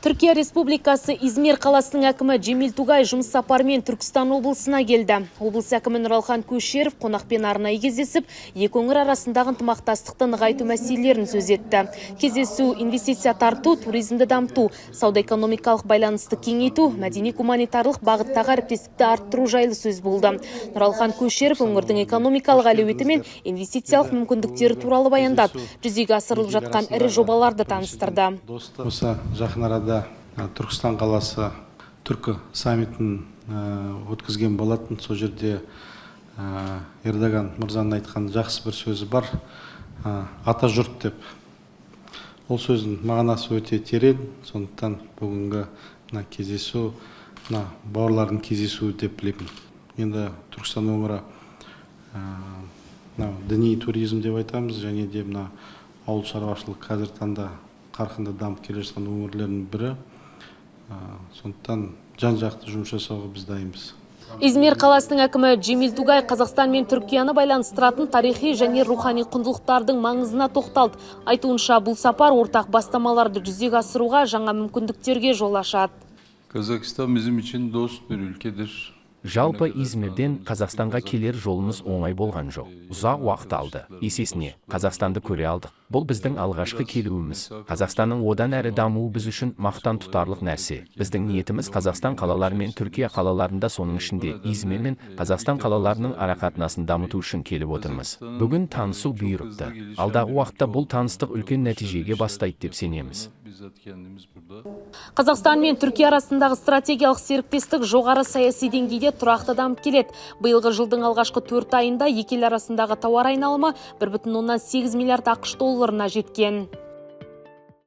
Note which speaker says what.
Speaker 1: Түркия Республикасы Измир қаласының әкімі Жемил Тугай жұмыс сапарымен Түркістан облысына келді. Облыс әкімі Нұралхан Көшеров қонақпен арнайы кездесіп, екі өңір арасындағы ынтымақтастықты нығайту мәселелерін сөз етті. Кездесу инвестиция тарту, туризмді дамыту, сауда-экономикалық байланысты кеңейту, мәдени-гуманитарлық бағыттағы әріптестікті арттыру жайлы сөз болды. Нұралхан Көшеров өңірдің экономикалық әлеуеті мен инвестициялық мүмкіндіктері туралы баяндады. Жүзеге асырылып жатқан ірі жобаларды таныстырды.
Speaker 2: Жақын арада Түркістан қаласы түркі саммитін өткізген болатын. Сол жерде Ердоған мырзаның айтқан жақсы бір сөзі бар, ата жұрт деп. Ол сөздің мағынасы өте терең, сондықтан бүгінгі кездесу бауырлардың кездесуі деп білемін. Енді Түркістан өңірі діни туризм деп айтамыз, және де ауыл шаруашылық қазір таңда қарқынды дамып келе жатқан өңірлердің бірі. Сондықтан жан-жақты жұмыс жасауға біз дайынбыз.
Speaker 1: Измир қаласының әкімі Жемил Тугай Қазақстан мен Түркияны байланыстыратын тарихи және рухани құндылықтардың маңызына тоқталды. Айтуынша, бұл сапар ортақ бастамаларды жүзеге асыруға жаңа мүмкіндіктерге жол ашады.
Speaker 3: Қазақстан bizim için dost bir ülkedir.
Speaker 4: Жалпы Измирден Қазақстанға келер жолымыз оңай болған жоқ. Ұзақ уақыт алды. Есесіне, Қазақстанды көре алдық. Бұл біздің алғашқы келуіміз. Қазақстанның одан әрі дамуы біз үшін мақтан тұтарлық нәрсе. Біздің ниетіміз Қазақстан қалалары мен Түркия қалаларында, соның ішінде Измир мен Қазақстан қалаларының арақатынасын дамыту үшін келіп отырмыз. Бүгін танысу бұйырыпты. Алдағы уақытта бұл таныстық үлкен нәтижеге бастайды деп сенеміз.
Speaker 1: Қазақстан мен Түркия арасындағы стратегиялық серіктестік жоғары саяси деңгейде тұрақты дамып келеді. Биылғы жылдың алғашқы 4 айында екі ел арасындағы тауар айналымы 1,8 миллиард ақш долларына жеткен.